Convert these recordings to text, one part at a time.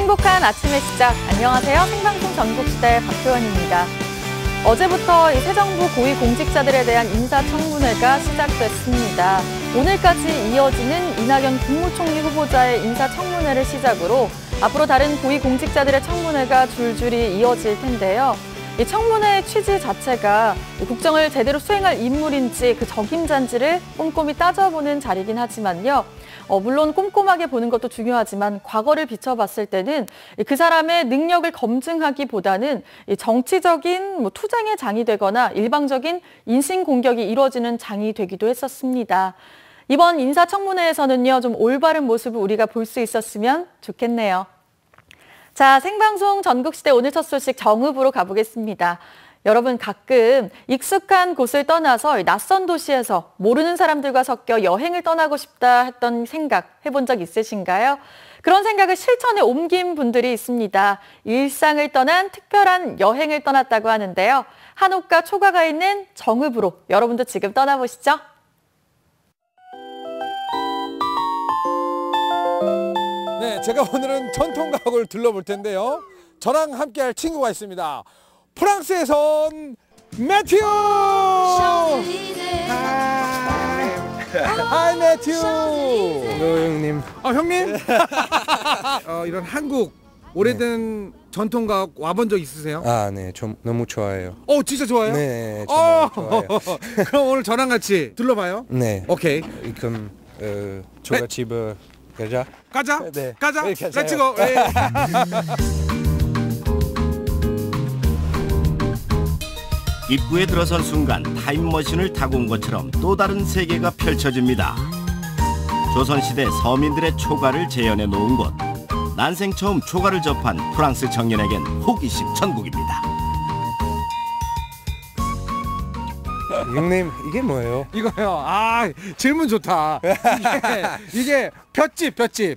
행복한 아침의 시작. 안녕하세요. 생방송 전국시대 박효연입니다. 어제부터 새 정부 고위공직자들에 대한 인사청문회가 시작됐습니다. 오늘까지 이어지는 이낙연 국무총리 후보자의 인사청문회를 시작으로 앞으로 다른 고위공직자들의 청문회가 줄줄이 이어질 텐데요. 이 청문회의 취지 자체가 국정을 제대로 수행할 인물인지 그 적임자인지를 꼼꼼히 따져보는 자리긴 하지만요. 물론 꼼꼼하게 보는 것도 중요하지만 과거를 비춰봤을 때는 그 사람의 능력을 검증하기보다는 정치적인 투쟁의 장이 되거나 일방적인 인신공격이 이루어지는 장이 되기도 했었습니다. 이번 인사청문회에서는요, 좀 올바른 모습을 우리가 볼 수 있었으면 좋겠네요. 자, 생방송 전국시대 오늘 첫 소식 정읍으로 가보겠습니다. 여러분 가끔 익숙한 곳을 떠나서 낯선 도시에서 모르는 사람들과 섞여 여행을 떠나고 싶다 했던 생각 해본 적 있으신가요? 그런 생각을 실천에 옮긴 분들이 있습니다. 일상을 떠난 특별한 여행을 떠났다고 하는데요. 한옥과 초가가 있는 정읍으로 여러분도 지금 떠나보시죠. 네, 제가 오늘은 전통가옥을 둘러볼 텐데요. 저랑 함께할 친구가 있습니다. 프랑스에서 온 매튜! 하이 매튜! 형님. 형님? 이런 한국 오래된 전통가옥 와본 적 있으세요? 네, 좀 너무 좋아해요. 진짜 좋아요? 네, 정말 좋아요. 그럼 오늘 저랑 같이 둘러봐요? 네. 오케이. 그럼 초가집을 가자. 가자. 네. 가자. 네, 가자요. 렛츠고. 입구에 들어선 순간 타임머신을 타고 온 것처럼 또 다른 세계가 펼쳐집니다. 조선시대 서민들의 초가를 재현해 놓은 곳. 난생 처음 초가를 접한 프랑스 청년에겐 호기심 천국입니다. 형님, 이게 뭐예요? 이거요. 질문 좋다. 이게 볏집. 볕이?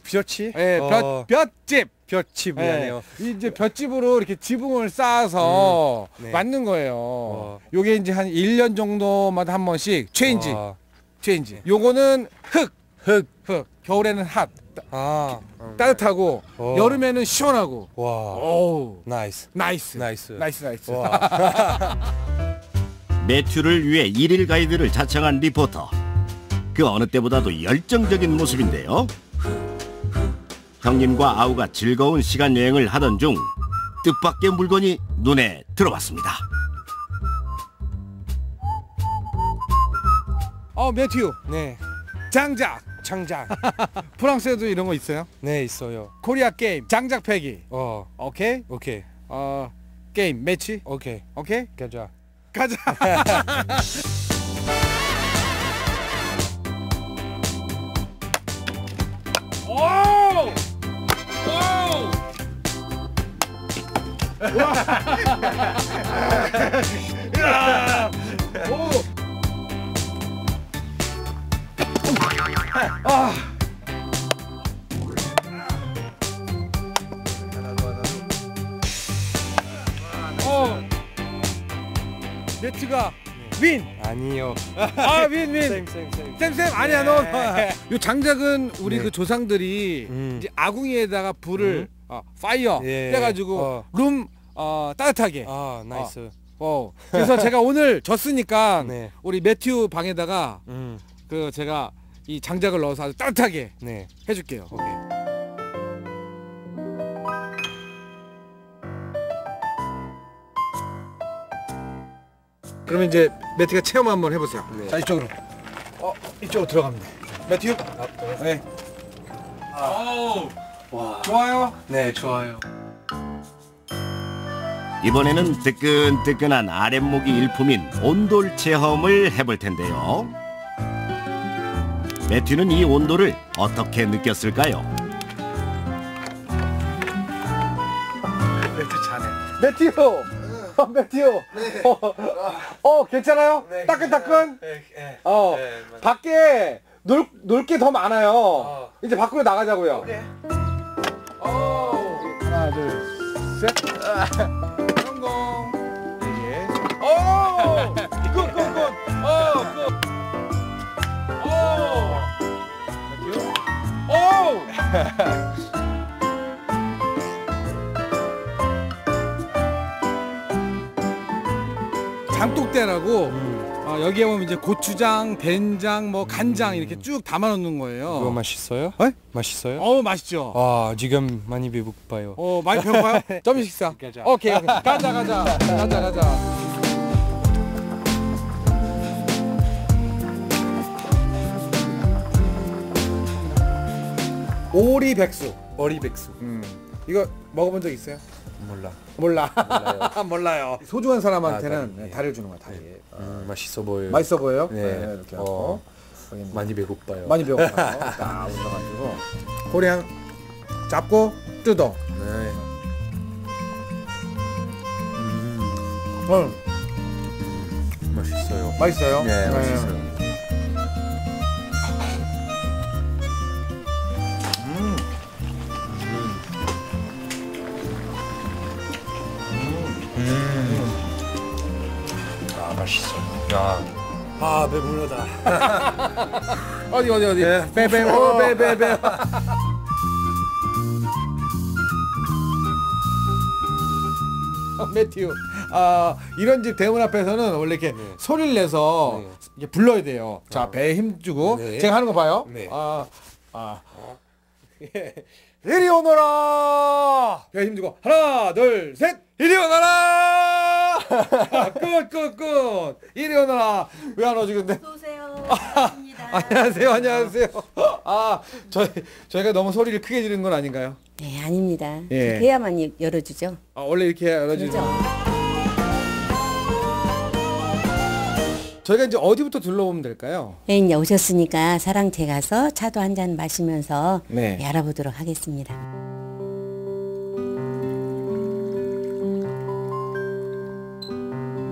예, 볏집. 볕집이라네요. 이제 볏집으로 이렇게 지붕을 쌓아서 네. 만든 거예요. 요게 이제 한 1년 정도마다 한 번씩 체인지. 요거는 흙. 겨울에는 핫. 따뜻하고 여름에는 시원하고. 와. 오. 나이스. 매튜를 위해 일일 가이드를 자청한 리포터. 그 어느 때보다도 열정적인 모습인데요. 형님과 아우가 즐거운 시간 여행을 하던 중 뜻밖의 물건이 눈에 들어왔습니다. 매튜. 네. 장작. 프랑스에도 이런 거 있어요? 네, 있어요. 코리아 게임. 장작 패기. 오케이? 오케이. 게임 매치? 오케이. 가자. 매튜가 윈! 아니요. 윈! 쌤 아니야. 요 장작은 우리 그 조상들이 이제 아궁이에다가 불을 파이어 해가지고 룸 따뜻하게. 나이스. 그래서 제가 오늘 졌으니까 네. 우리 매튜 방에다가 그 제가 이 장작을 넣어서 아주 따뜻하게 해줄게요. 오케이. 그러면 이제 매튜가 체험 한번 해보세요. 네. 자, 이쪽으로. 이쪽으로 들어갑니다. 매튜? 네. 와. 좋아요? 네, 좋아요. 이번에는 뜨끈뜨끈한 아랫목이 일품인 온돌 체험을 해볼 텐데요. 매튜는 이 온도를 어떻게 느꼈을까요? 매튜 잘해. 매튜! 네. 괜찮아요? 네, 따끈따끈? 네. 밖에 놀 게 더 많아요. 이제 밖으로 나가자고요. 네. 하나, 둘, 셋. 성공. 굿. 매튜. 장독대라고 여기에 보면 이제 고추장, 된장, 뭐 간장 이렇게 쭉 담아 놓는 거예요. 그거 맛있어요? 네? 맛있어요? 맛있죠. 아, 지금 많이 배고파요. 많이 배고파요? 점심 식사. 가자. 오케이. 가자. 오리백숙. 어리백숙. 이거 먹어본 적 있어요? 몰라. 몰라요. 몰라요. 소중한 사람한테는 다리. 다리를 주는 거야, 다리. 맛있어 보여요. 맛있어 보여요? 네. 이렇게 하고. 많이 배고파요. 많이 배고파요. 딱 올라가지고 고량 잡고 뜯어. 네. 맛있어요. 맛있어요? 네, 맛있어요. 아, 맛있어요. 야. 배불러다. 어디. 배. 매튜. 이런 집 대문 앞에서는 원래 이렇게 소리를 내서 이렇게 불러야 돼요. 자, 배에 힘 주고. 네. 제가 하는 거 봐요. 네. 이리 오너라. 배에 힘 주고 하나, 둘, 셋. 이리 오너라. 끝. 이리 오너라. 왜 안 오지 근데? 어서오세요. 안녕하세요. 저희가 너무 소리를 크게 지르는 건 아닌가요? 네, 아닙니다. 예. 해야만 열어주죠. 원래 이렇게 열어주는. 그렇죠. 저희가 이제 어디부터 둘러보면 될까요? 네, 이제 오셨으니까 사랑채 가서 차도 한 잔 마시면서 네. 알아보도록 하겠습니다.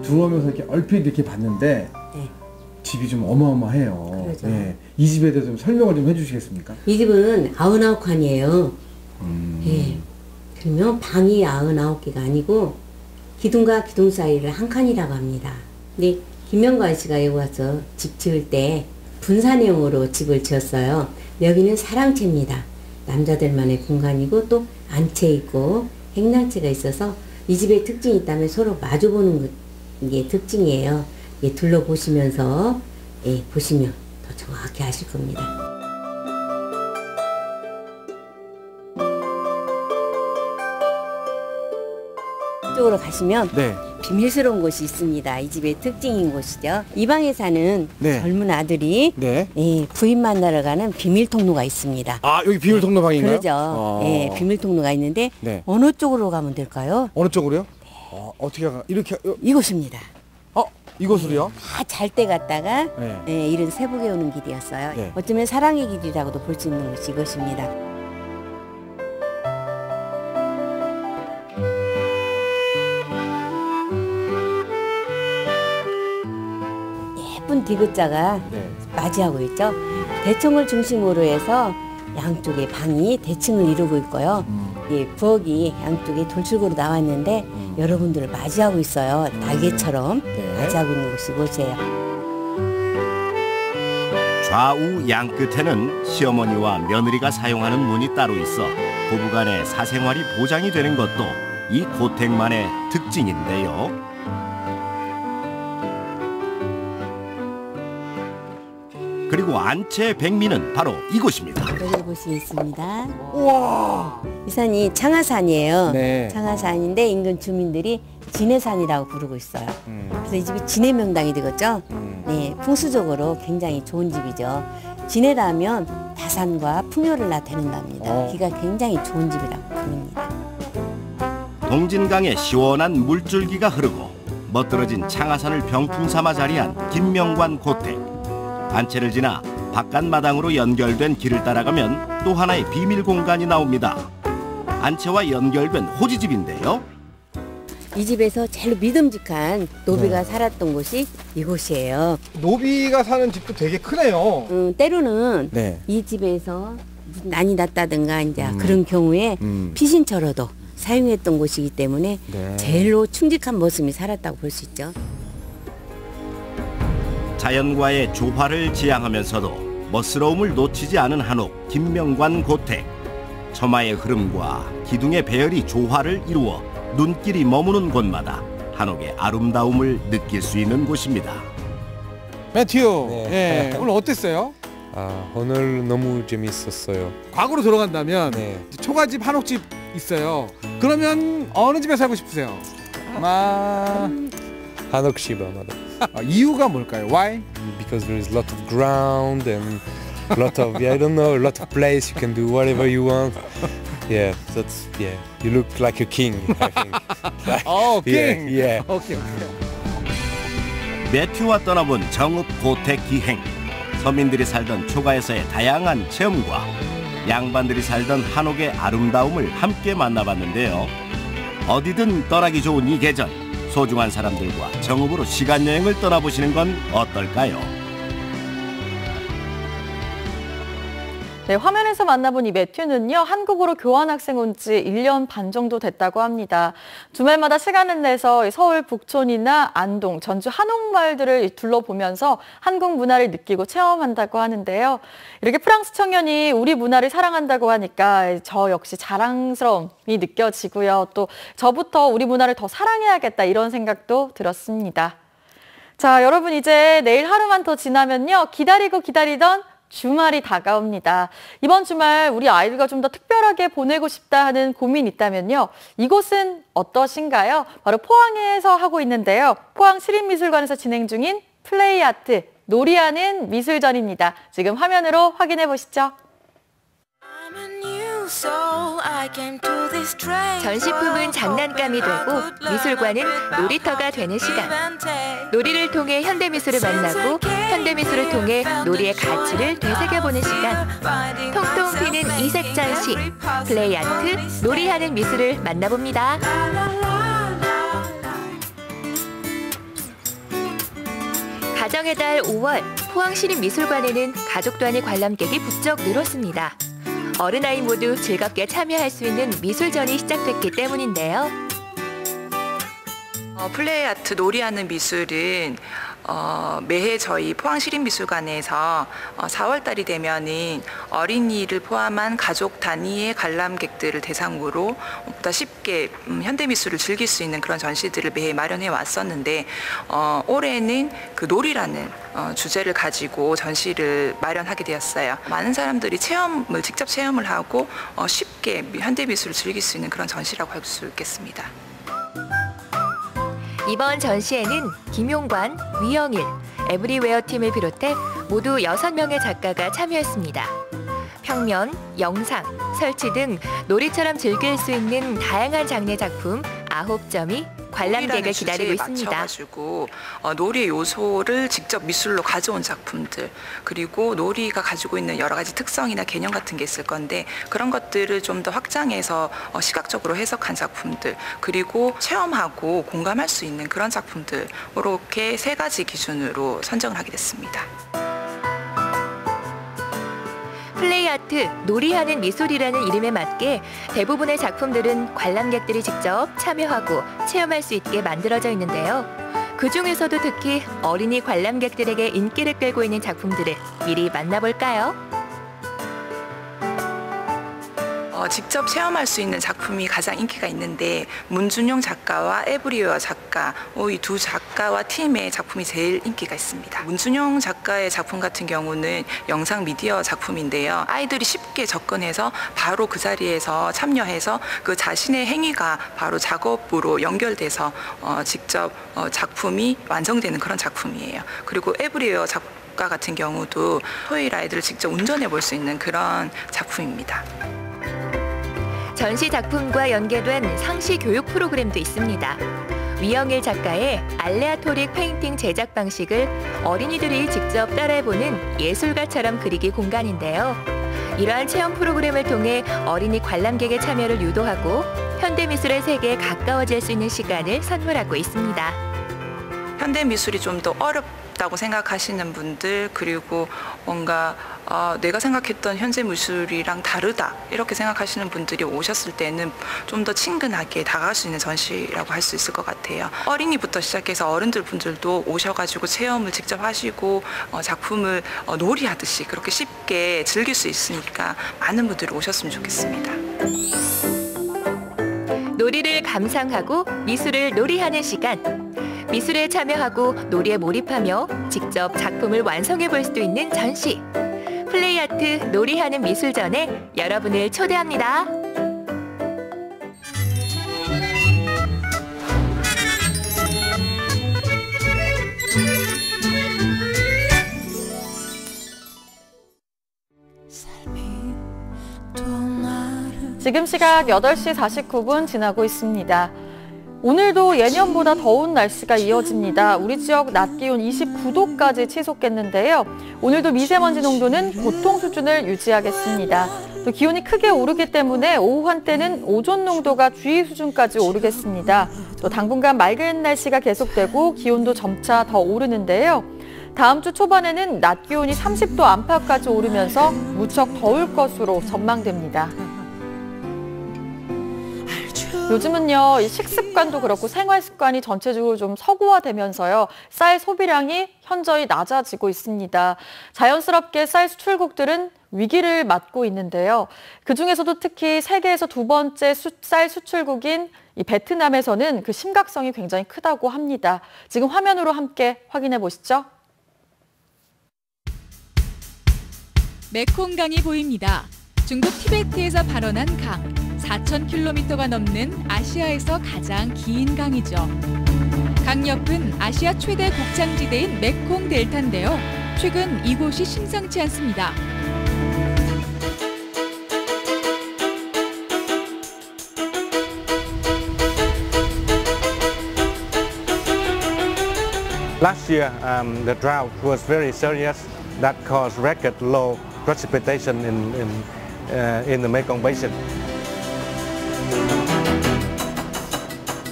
들어오면서 이렇게 얼핏 이렇게 봤는데 네. 집이 좀 어마어마해요. 그러죠. 네. 이 집에 대해서 좀 설명을 좀 해주시겠습니까? 이 집은 99칸이에요. 예. 그러면 방이 99개가 아니고 기둥과 기둥 사이를 한 칸이라고 합니다. 근데 김명관 씨가 여기 와서 집 지을 때 분산형으로 집을 지었어요. 여기는 사랑채입니다. 남자들만의 공간이고 또 안채 있고 행랑채가 있어서 이 집의 특징이 있다면 서로 마주보는 게 특징이에요. 예, 둘러보시면서 보시면 더 정확히 아실 겁니다. 이쪽으로 가시면 네. 비밀스러운 곳이 있습니다. 이 집의 특징인 곳이죠. 이 방에 사는 네. 젊은 아들이 네. 부인 만나러 가는 비밀 통로가 있습니다. 여기 비밀 통로방인가요? 그러죠. 비밀 통로가 있는데 네. 어느 쪽으로 가면 될까요? 어느 쪽으로요? 어떻게 가? 이렇게 이곳입니다. 이곳으로요? 다 잘 때 갔다가 네. 이른 세북에 오는 길이었어요. 네. 어쩌면 사랑의 길이라고도 볼 수 있는 곳이 이것입니다. 예쁜 디귿자가 네. 맞이하고 있죠. 대청을 중심으로 해서 양쪽에 방이 대칭을 이루고 있고요. 부엌이 양쪽에 돌출구로 나왔는데 여러분들을 맞이하고 있어요. 날개처럼 네. 맞이하고 있는 곳이 이곳이에요. 좌우 양 끝에는 시어머니와 며느리가 사용하는 문이 따로 있어 부부간의 사생활이 보장이 되는 것도 이 고택만의 특징인데요. 그리고 안채 백미는 바로 이곳입니다. 여기 보시겠습니다. 우와. 이 산이 창하산이에요. 네. 창하산인데 인근 주민들이 진해산이라고 부르고 있어요. 그래서 이 집이 진해 명당이 되겠죠. 네, 풍수적으로 굉장히 좋은 집이죠. 진해라면 다산과 풍요를 나타낸답니다. 기가 굉장히 좋은 집이라고 부릅니다. 동진강에 시원한 물줄기가 흐르고 멋들어진 창하산을 병풍 삼아 자리한 김명관 고택. 안채를 지나 바깥마당으로 연결된 길을 따라가면 또 하나의 비밀 공간이 나옵니다. 안채와 연결된 호지집인데요. 이 집에서 제일 믿음직한 노비가 살았던 곳이 이곳이에요. 노비가 사는 집도 되게 크네요. 때로는 네. 이 집에서 무슨 난이 났다든가 이제 그런 경우에 피신처로도 사용했던 곳이기 때문에 네. 제일로 충직한 모습이 살았다고 볼 수 있죠. 자연과의 조화를 지향하면서도 멋스러움을 놓치지 않은 한옥 김명관 고택. 처마의 흐름과 기둥의 배열이 조화를 이루어 눈길이 머무는 곳마다 한옥의 아름다움을 느낄 수 있는 곳입니다. 매튜, 네. 예, 오늘 어땠어요? 아, 오늘 너무 재밌었어요. 과거로 돌아간다면 네. 초가집, 한옥집 있어요. 그러면 어느 집에 살고 싶으세요? 한옥집 아마도. 이유가 뭘까요? Why? Because there is a lot of ground and a lot of I don't know, a lot of place you can do whatever you want. Yeah, that's yeah. You look like a king, I think. 오케이. Yeah. 오케이. 매튜와 떠나본 정읍 고택 기행. 서민들이 살던 초가에서의 다양한 체험과 양반들이 살던 한옥의 아름다움을 함께 만나봤는데요. 어디든 떠나기 좋은 이 계절, 소중한 사람들과 정읍으로 시간여행을 떠나보시는 건 어떨까요? 네, 화면에서 만나본 이 매튜는요, 한국으로 교환학생 온 지 1년 반 정도 됐다고 합니다. 주말마다 시간을 내서 서울 북촌이나 안동, 전주 한옥마을들을 둘러보면서 한국 문화를 느끼고 체험한다고 하는데요. 이렇게 프랑스 청년이 우리 문화를 사랑한다고 하니까 저 역시 자랑스러움이 느껴지고요. 또 저부터 우리 문화를 더 사랑해야겠다 이런 생각도 들었습니다. 자, 여러분 이제 내일 하루만 더 지나면요, 기다리고 기다리던 주말이 다가옵니다. 이번 주말 우리 아이들과 좀 더 특별하게 보내고 싶다 하는 고민 있다면요. 이곳은 어떠신가요? 바로 포항에서 하고 있는데요. 포항 시립미술관에서 진행 중인 플레이아트, 놀이하는 미술전입니다. 지금 화면으로 확인해 보시죠. 전시품은 장난감이 되고 미술관은 놀이터가 되는 시간. 놀이를 통해 현대미술을 만나고 현대미술을 통해 놀이의 가치를 되새겨보는 시간. 통통 튀는 이색 전시, 플레이아트, 놀이하는 미술을 만나봅니다. 가정의 달 5월, 포항시립미술관에는 가족 단위 관람객이 부쩍 늘었습니다. 어른아이 모두 즐겁게 참여할 수 있는 미술전이 시작됐기 때문인데요. 플레이아트 놀이하는 미술은 매해 저희 포항시립미술관에서 4월달이 되면은 어린이를 포함한 가족 단위의 관람객들을 대상으로 보다 쉽게 현대미술을 즐길 수 있는 그런 전시들을 매해 마련해 왔었는데 올해는 그 놀이라는 주제를 가지고 전시를 마련하게 되었어요. 많은 사람들이 직접 체험을 하고 쉽게 현대미술을 즐길 수 있는 그런 전시라고 할 수 있겠습니다. 이번 전시에는 김용관, 위영일, 에브리웨어 팀을 비롯해 모두 6명의 작가가 참여했습니다. 평면, 영상, 설치 등 놀이처럼 즐길 수 있는 다양한 장르 작품 9점이 관람객을 기다리고 있습니다. 맞춰가지고 놀이의 요소를 직접 미술로 가져온 작품들, 그리고 놀이가 가지고 있는 여러 가지 특성이나 개념 같은 게 있을 건데 그런 것들을 좀 더 확장해서 시각적으로 해석한 작품들, 그리고 체험하고 공감할 수 있는 그런 작품들, 이렇게 3가지 기준으로 선정을 하게 됐습니다. 플레이아트, 놀이하는 미술이라는 이름에 맞게 대부분의 작품들은 관람객들이 직접 참여하고 체험할 수 있게 만들어져 있는데요. 그중에서도 특히 어린이 관람객들에게 인기를 끌고 있는 작품들을 미리 만나볼까요? 직접 체험할 수 있는 작품이 가장 인기가 있는데 문준용 작가와 에브리웨어 작가, 이 두 작가와 팀의 작품이 제일 인기가 있습니다. 문준용 작가의 작품 같은 경우는 영상 미디어 작품인데요. 아이들이 쉽게 접근해서 바로 그 자리에서 참여해서 그 자신의 행위가 바로 작업으로 연결돼서 직접 작품이 완성되는 그런 작품이에요. 그리고 에브리웨어 작가 같은 경우도 토요일 아이들을 직접 운전해 볼 수 있는 그런 작품입니다. 전시 작품과 연계된 상시 교육 프로그램도 있습니다. 위영일 작가의 알레아토릭 페인팅 제작 방식을 어린이들이 직접 따라해보는 예술가처럼 그리기 공간인데요. 이러한 체험 프로그램을 통해 어린이 관람객의 참여를 유도하고 현대미술의 세계에 가까워질 수 있는 시간을 선물하고 있습니다. 현대미술이 좀 더 어렵다고 생각하시는 분들, 그리고 뭔가 내가 생각했던 현재 미술이랑 다르다 이렇게 생각하시는 분들이 오셨을 때는 좀 더 친근하게 다가갈 수 있는 전시라고 할 수 있을 것 같아요. 어린이부터 시작해서 어른들 분들도 오셔가지고 체험을 직접 하시고 작품을 놀이하듯이 그렇게 쉽게 즐길 수 있으니까 많은 분들이 오셨으면 좋겠습니다. 우리를 감상하고 미술을 놀이하는 시간. 미술에 참여하고 놀이에 몰입하며 직접 작품을 완성해 볼 수도 있는 전시. 플레이아트 놀이하는 미술전에 여러분을 초대합니다. 지금 시각 8시 49분 지나고 있습니다. 오늘도 예년보다 더운 날씨가 이어집니다. 우리 지역 낮 기온 29도까지 치솟겠는데요. 오늘도 미세먼지 농도는 보통 수준을 유지하겠습니다. 또 기온이 크게 오르기 때문에 오후 한때는 오존 농도가 주의 수준까지 오르겠습니다. 또 당분간 맑은 날씨가 계속되고 기온도 점차 더 오르는데요. 다음 주 초반에는 낮 기온이 30도 안팎까지 오르면서 무척 더울 것으로 전망됩니다. 요즘은요, 이 식습관도 그렇고 생활 습관이 전체적으로 좀 서구화되면서요, 쌀 소비량이 현저히 낮아지고 있습니다. 자연스럽게 쌀 수출국들은 위기를 맞고 있는데요. 그중에서도 특히 세계에서 두 번째 쌀 수출국인 이 베트남에서는 그 심각성이 굉장히 크다고 합니다. 지금 화면으로 함께 확인해 보시죠. 메콩강이 보입니다. 중국 티베트에서 발원한 강. 4,000km가 넘는 아시아에서 가장 긴 강이죠. 강 옆은 아시아 최대 곡창지대인 메콩 델타인데요. 최근 이곳이 심상치 않습니다. Last year, the drought was very serious. That caused record low precipitation in the Mekong Basin.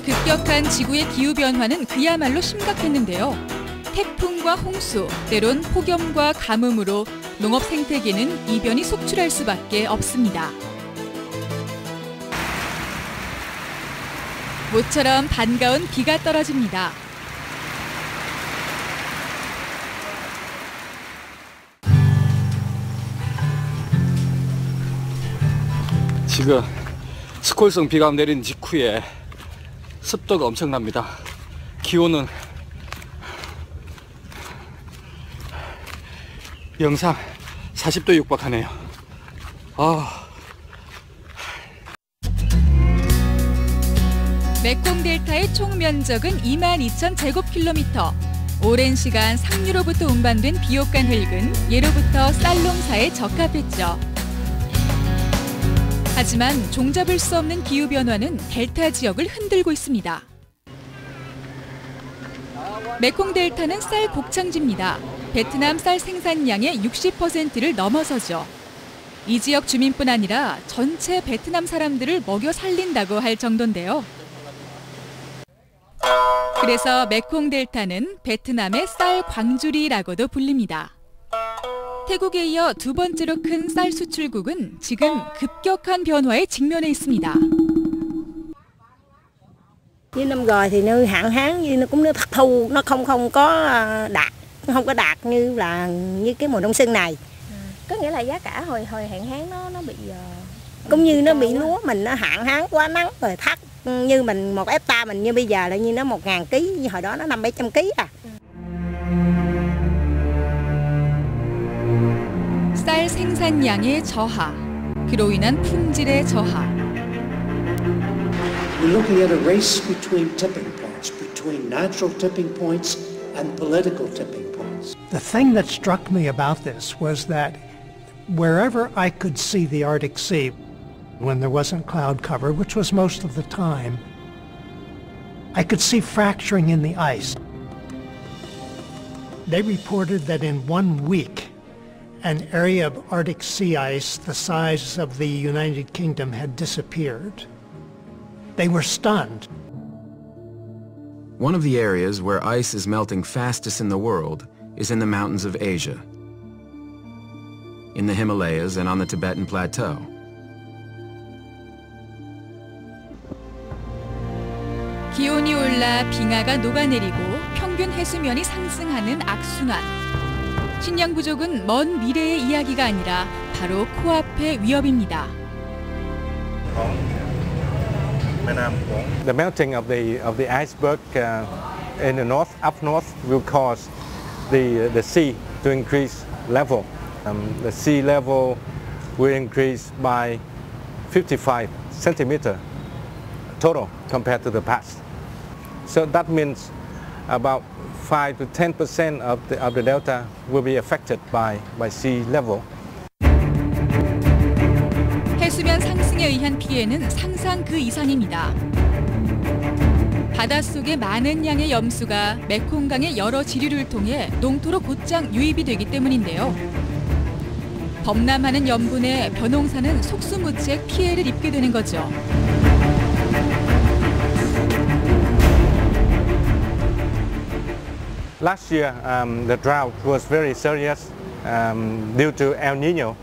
급격한 지구의 기후변화는 그야말로 심각했는데요. 태풍과 홍수, 때론 폭염과 가뭄으로 농업 생태계는 이변이 속출할 수밖에 없습니다. 모처럼 반가운 비가 떨어집니다. 지금 스콜성 비가 내린 직후에 습도가 엄청납니다. 기온은 영상 40도 육박하네요. 메콩 델타의 총 면적은 22,000제곱킬로미터. 오랜 시간 상류로부터 운반된 비옥간 흙은 예로부터 쌀 농사에 적합했죠. 하지만 종잡을 수 없는 기후변화는 델타 지역을 흔들고 있습니다. 메콩 델타는 쌀 곡창지입니다. 베트남 쌀 생산량의 60%를 넘어서죠. 이 지역 주민뿐 아니라 전체 베트남 사람들을 먹여 살린다고 할 정도인데요. 그래서 메콩 델타는 베트남의 쌀 광주리라고도 불립니다. 태국에 이어 두 번째로 큰 쌀 수출국은 지금 급격한 변화에 직면해 있습니다. Như năm rồi thì nơi hạn hán như nó cũng nước thất thu, nó không có đạt như cái mùa đông xuân này. Có nghĩa là giá cả hồi hạn hán nó bị cũng như nó bị lúa mình nó hạn hán quá nắng rồi thắt, như mình 1 hectare mình như bây giờ là như nó 1.000 kg, như hồi đó nó 500-700 kg à. 쌀 생산량의 저하, 그로 인한 품질의 저하. We're looking at a race between tipping points, between natural tipping points and political tipping points. The thing that struck me about this was that wherever I could see the Arctic Sea, when there wasn't cloud cover, which was most of the time, I could see fracturing in the ice. They reported that in 1 week, an area of Arctic sea ice the size of the United Kingdom had disappeared. They were stunned. One of the areas where ice is melting fastest in the world is in the mountains of Asia, in the Himalayas and on the Tibetan Plateau. 기온이 올라 빙하가 녹아내리고 평균 해수면이 상승하는 악순환. 식량 부족은 먼 미래의 이야기가 아니라 바로 코앞의 위협입니다. The melting of the iceberg in the north, up north, will cause the sea to increase level. The sea level will increase by 55 centimeters total compared to the past. So that means about 5 to 10% of the delta will be affected by sea level. 해수면 상승에 의한 피해는 상상 그 이상입니다. 바닷속의 많은 양의 염수가 메콩강의 여러 지류를 통해 농토로 곧장 유입이 되기 때문인데요. 범람하는 염분에 벼농사는 속수무책 피해를 입게 되는 거죠. Last year, the drought was very serious due to El Nino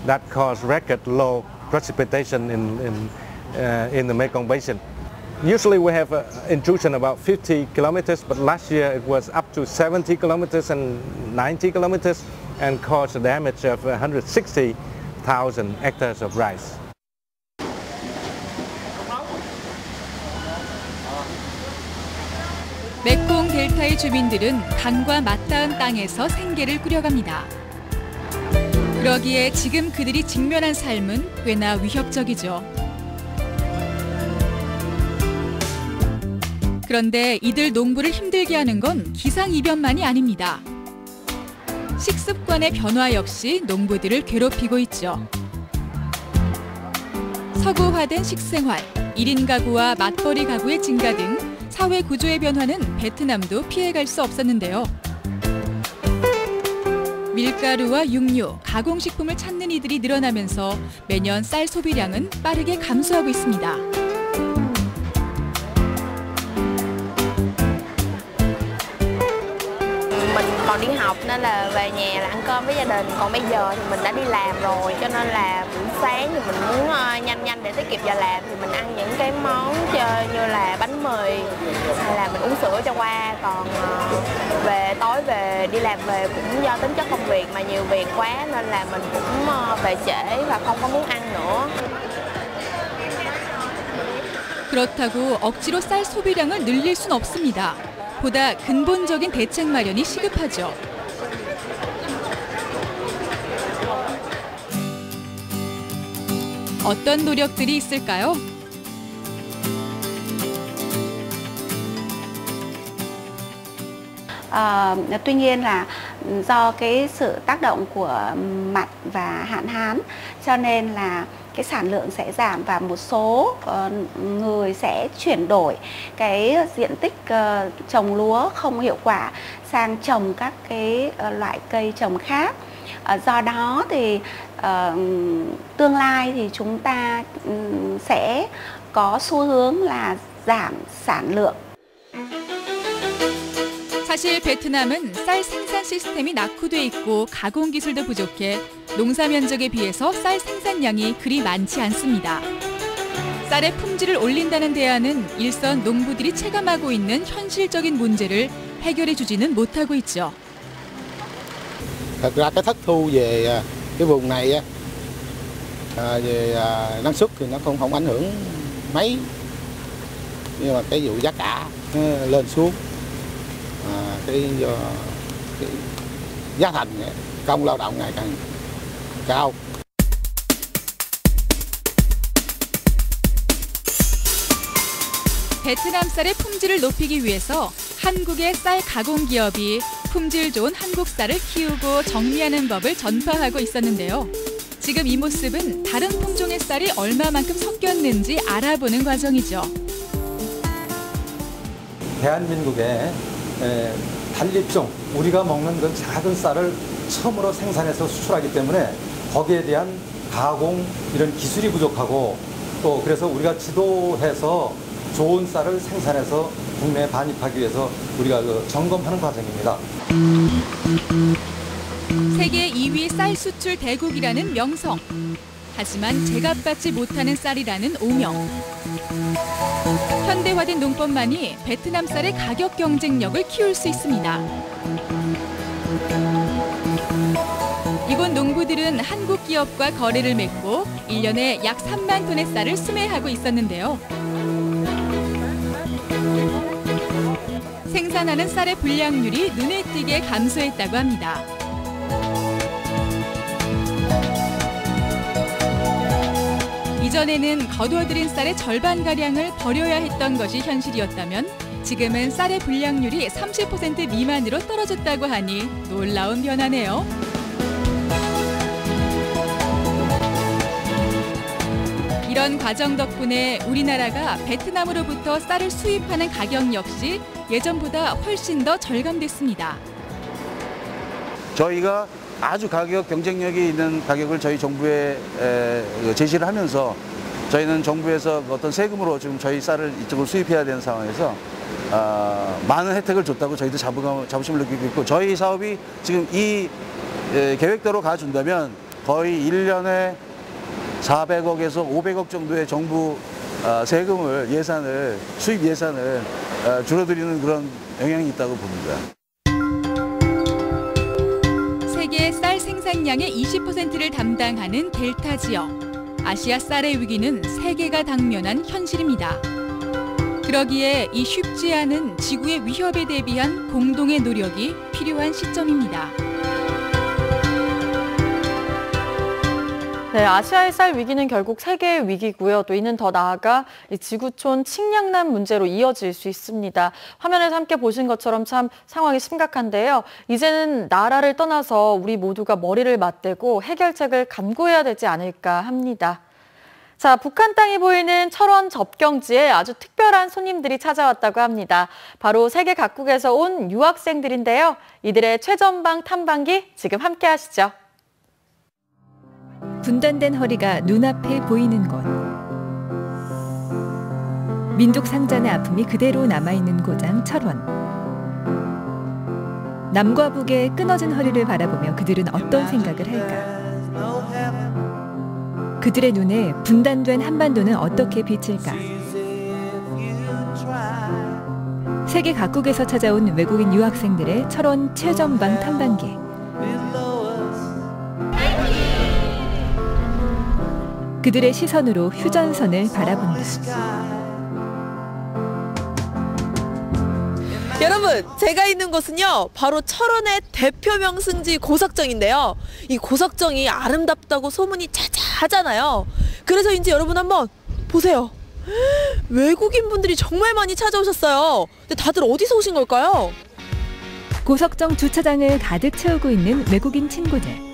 that caused record low precipitation in the Mekong Basin. Usually we have intrusion about 50 kilometers, but last year it was up to 70 kilometers and 90 kilometers and caused a damage of 160,000 hectares of rice. 메콩 델타의 주민들은 강과 맞닿은 땅에서 생계를 꾸려갑니다. 그러기에 지금 그들이 직면한 삶은 꽤나 위협적이죠. 그런데 이들 농부를 힘들게 하는 건 기상이변만이 아닙니다. 식습관의 변화 역시 농부들을 괴롭히고 있죠. 서구화된 식생활, 1인 가구와 맞벌이 가구의 증가 등 사회 구조의 변화는 베트남도 피해갈 수 없었는데요. 밀가루와 육류, 가공식품을 찾는 이들이 늘어나면서 매년 쌀 소비량은 빠르게 감소하고 있습니다. Mình còn đi học nên là về nhà là ăn cơm với gia đình, còn bây giờ thì mình đã đi làm rồi cho nên là buổi sáng thì mình muốn nhanh để tiết kiệm giờ làm thì mình ăn những cái món như là bánh mì hay là mình uống sữa cho qua, còn về tối về đi làm về cũng do tính chất công việc mà nhiều việc quá nên là mình cũng về trễ và không có muốn ăn nữa. 그렇다고 억지로 쌀 소비량을 늘릴 순 없습니다. 보다 근본적인 대책 마련이 시급하죠. 어떤 노력들이 있을까요? Tuy nhiên là do cái sự tác động của mặn và hạn hán cho nên là cái sản lượng sẽ giảm và một số người sẽ chuyển đổi cái diện tích trồng lúa không hiệu quả sang trồng các cái loại cây trồng khác. Do đó thì tương lai thì chúng ta sẽ có xu hướng là giảm sản lượng. 사실 베트남은 쌀 생산 시스템이 낙후돼 있고 가공 기술도 부족해 농사 면적에 비해서 쌀 생산량이 그리 많지 않습니다. 쌀의 품질을 올린다는 대안은 일선 농부들이 체감하고 있는 현실적인 문제를 해결해 주지는 못하고 있죠. Thật ra cái thất thu về cái vùng này về năng suất thì nó không ảnh hưởng mấy, nhưng mà cái vụ giá cả lên xuống, cái giá thành công lao động ngày càng cao. 베트남 쌀의 품질을 높이기 위해서 한국의 쌀 가공 기업이 품질 좋은 한국 쌀을 키우고 정리하는 법을 전파하고 있었는데요. 지금 이 모습은 다른 품종의 쌀이 얼마만큼 섞였는지 알아보는 과정이죠. 대한민국의 단립종, 우리가 먹는 그 작은 쌀을 처음으로 생산해서 수출하기 때문에 거기에 대한 가공 이런 기술이 부족하고 또 그래서 우리가 지도해서 좋은 쌀을 생산해서 국내에 반입하기 위해서 우리가 점검하는 과정입니다. 세계 2위 쌀 수출 대국이라는 명성. 하지만 제값받지 못하는 쌀이라는 오명. 현대화된 농법만이 베트남 쌀의 가격 경쟁력을 키울 수 있습니다. 이곳 농부들은 한국 기업과 거래를 맺고 1년에 약 3만 톤의 쌀을 수매하고 있었는데요. 생산하는 쌀의 분량률이 눈에 띄게 감소했다고 합니다. 이전에는 거두어들인 쌀의 절반가량을 버려야 했던 것이 현실이었다면 지금은 쌀의 분량률이 30% 미만으로 떨어졌다고 하니 놀라운 변화네요. 이런 과정 덕분에 우리나라가 베트남으로부터 쌀을 수입하는 가격 역시 예전보다 훨씬 더 절감됐습니다. 저희가 아주 가격 경쟁력이 있는 가격을 저희 정부에 제시를 하면서 저희는 정부에서 어떤 세금으로 지금 저희 쌀을 이쪽으로 수입해야 되는 상황에서 많은 혜택을 줬다고 저희도 자부심을 느끼고 있고, 저희 사업이 지금 이 계획대로 가준다면 거의 1년에 400억에서 500억 정도의 정부 세금을 수입 예산을 줄어들이는 그런 영향이 있다고 봅니다. 세계 쌀 생산량의 20%를 담당하는 델타 지역. 아시아 쌀의 위기는 세계가 당면한 현실입니다. 그러기에 이 쉽지 않은 지구의 위협에 대비한 공동의 노력이 필요한 시점입니다. 네, 아시아의 쌀 위기는 결국 세계의 위기고요. 또 이는 더 나아가 이 지구촌 식량난 문제로 이어질 수 있습니다. 화면에서 함께 보신 것처럼 참 상황이 심각한데요. 이제는 나라를 떠나서 우리 모두가 머리를 맞대고 해결책을 간구해야 되지 않을까 합니다. 자, 북한 땅이 보이는 철원 접경지에 아주 특별한 손님들이 찾아왔다고 합니다. 바로 세계 각국에서 온 유학생들인데요. 이들의 최전방 탐방기 지금 함께 하시죠. 분단된 허리가 눈앞에 보이는 곳. 민족 상잔의 아픔이 그대로 남아있는 고장 철원. 남과 북의 끊어진 허리를 바라보며 그들은 어떤 생각을 할까? 그들의 눈에 분단된 한반도는 어떻게 비칠까? 세계 각국에서 찾아온 외국인 유학생들의 철원 최전방 탐방기. 그들의 시선으로 휴전선을 바라본다. 여러분, 제가 있는 곳은요, 바로 철원의 대표 명승지 고석정인데요. 이 고석정이 아름답다고 소문이 자자하잖아요. 그래서인지 여러분 한번 보세요. 외국인 분들이 정말 많이 찾아오셨어요. 근데 다들 어디서 오신 걸까요? 고석정 주차장을 가득 채우고 있는 외국인 친구들.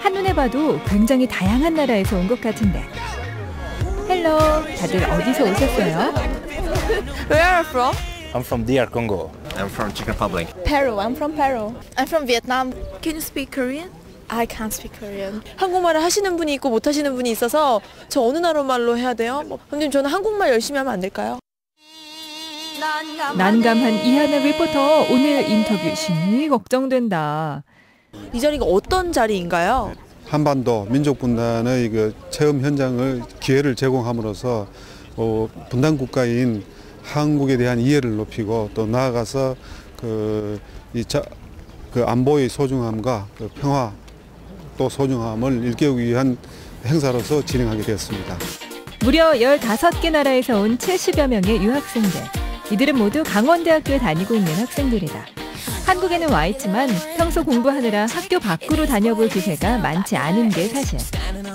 한눈에 봐도 굉장히 다양한 나라에서 온 것 같은데. 헬로, 다들 어디서 오셨어요? Where are you from? I'm from DR Congo. I'm from Czech Republic. Peru. I'm from Peru. I'm from Vietnam. Can you speak Korean? I can't speak Korean. 한국말을 하시는 분이 있고 못 하시는 분이 있어서 저 어느 나라 말로 해야 돼요? 선생님, 저는 한국말 열심히 하면 안 될까요? 난감한 이하나 리포터, 오늘 인터뷰 심히 걱정된다. 이 자리가 어떤 자리인가요? 한반도 민족 분단의 그 체험 현장을 기회를 제공함으로써 분단 국가인 한국에 대한 이해를 높이고 또 나아가서 그 안보의 소중함과 그 평화 또 소중함을 일깨우기 위한 행사로서 진행하게 되었습니다. 무려 15개 나라에서 온 70여 명의 유학생들. 이들은 모두 강원대학교에 다니고 있는 학생들이다. 한국에는 와 있지만 평소 공부하느라 학교 밖으로 다녀볼 기회가 많지 않은 게 사실.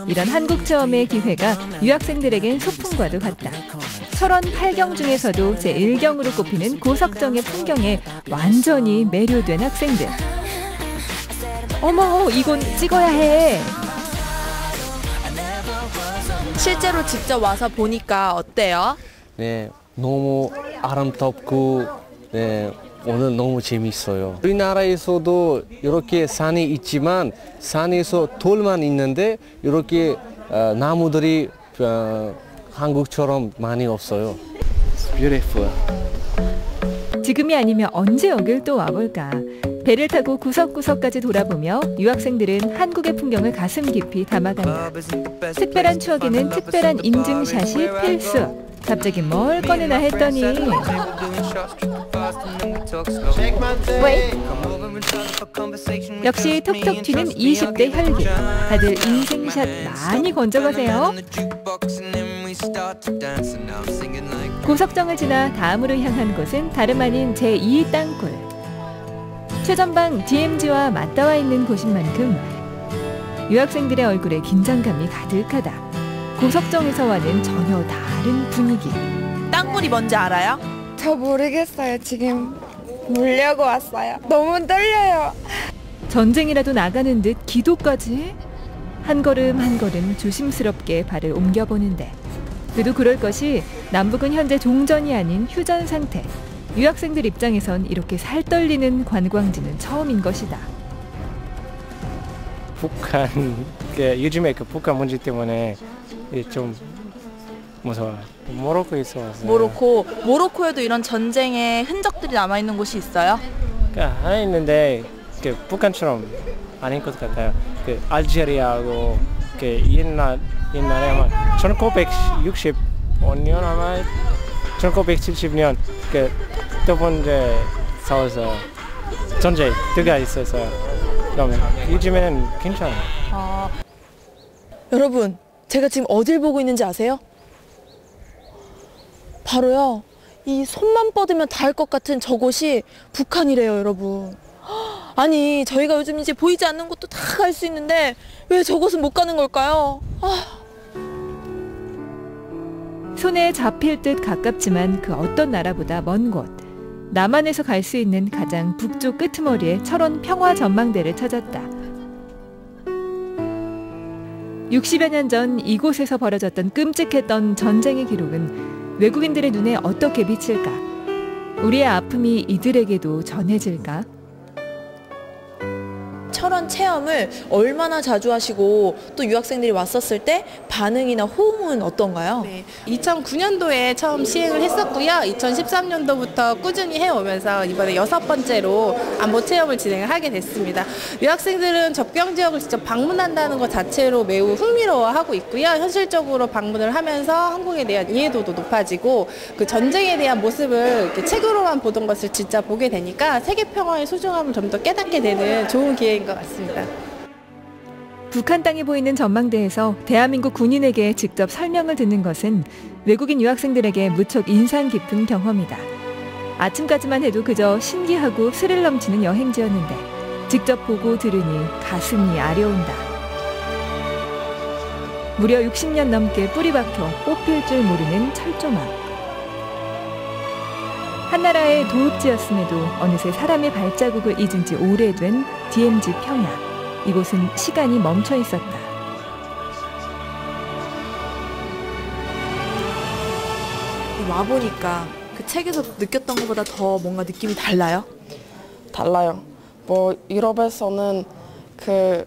이런 한국 체험의 기회가 유학생들에겐 소풍과도 같다. 철원 8경 중에서도 제1경으로 꼽히는 고석정의 풍경에 완전히 매료된 학생들. 어머, 이건 찍어야 해. 실제로 직접 와서 보니까 어때요? 네, 너무 아름답고 네, 오늘 너무 재밌어요. 우리나라에서도 이렇게 산이 있지만 산에서 돌만 있는데 이렇게 나무들이 한국처럼 많이 없어요. It's beautiful. 지금이 아니면 언제 여길 또 와볼까. 배를 타고 구석구석까지 돌아보며 유학생들은 한국의 풍경을 가슴 깊이 담아간다. 특별한 추억에는 특별한 인증샷이 필수. 갑자기 뭘 꺼내나 했더니 역시 톡톡 튀는 20대 혈기. 다들 인생샷 많이 건져가세요. 고석정을 지나 다음으로 향한 곳은 다름 아닌 제2 땅굴. 최전방 DMZ와 맞닿아 있는 곳인 만큼 유학생들의 얼굴에 긴장감이 가득하다. 고석정에서와는 전혀 다른 분위기. 땅굴이 뭔지 알아요? 저 모르겠어요. 지금 물려고 왔어요. 너무 떨려요. 전쟁이라도 나가는 듯 기도까지? 한 걸음 한 걸음 조심스럽게 발을 옮겨보는데 그래도 그럴 것이 남북은 현재 종전이 아닌 휴전 상태. 유학생들 입장에선 이렇게 살떨리는 관광지는 처음인 것이다. 북한, 요즘에 그 북한 문제 때문에 좀 무서워요. 모로코에서 왔어요. 모로코에도 이런 전쟁의 흔적들이 남아있는 곳이 있어요? 하나 있는데 북한처럼 아닌 것 같아요. 알제리아하고 옛날에 아마 1965년 아마 1970년 두 번째 싸워서 전쟁 들어가 있어서 그러면 요즘에는 괜찮아요. 여러분, 제가 지금 어딜 보고 있는지 아세요? 바로요, 이 손만 뻗으면 닿을 것 같은 저곳이 북한이래요, 여러분. 아니, 저희가 요즘 이제 보이지 않는 곳도 다 갈 수 있는데 왜 저곳은 못 가는 걸까요? 손에 잡힐 듯 가깝지만 그 어떤 나라보다 먼 곳. 남한에서 갈 수 있는 가장 북쪽 끄트머리에 철원 평화전망대를 찾았다. 60여 년 전 이곳에서 벌어졌던 끔찍했던 전쟁의 기록은 외국인들의 눈에 어떻게 비칠까? 우리의 아픔이 이들에게도 전해질까? 철원 체험을 얼마나 자주 하시고 또 유학생들이 왔었을 때 반응이나 호응은 어떤가요? 네, 2009년도에 처음 시행을 했었고요. 2013년도부터 꾸준히 해오면서 이번에 6번째로 안보 체험을 진행을 하게 됐습니다. 유학생들은 접경 지역을 직접 방문한다는 것 자체로 매우 흥미로워하고 있고요. 현실적으로 방문을 하면서 한국에 대한 이해도도 높아지고 그 전쟁에 대한 모습을 이렇게 책으로만 보던 것을 진짜 보게 되니까 세계 평화의 소중함을 좀 더 깨닫게 되는 좋은 기회인 것 같습니다. 북한 땅이 보이는 전망대에서 대한민국 군인에게 직접 설명을 듣는 것은 외국인 유학생들에게 무척 인상 깊은 경험이다. 아침까지만 해도 그저 신기하고 스릴 넘치는 여행지였는데 직접 보고 들으니 가슴이 아려온다. 무려 60년 넘게 뿌리 박혀 뽑힐 줄 모르는 철조망. 한나라의 도읍지였음에도 어느새 사람의 발자국을 잊은 지 오래된 DMZ 평야. 이곳은 시간이 멈춰 있었다. 와보니까 그 책에서 느꼈던 것보다 더 뭔가 느낌이 달라요? 달라요. 뭐 유럽에서는 그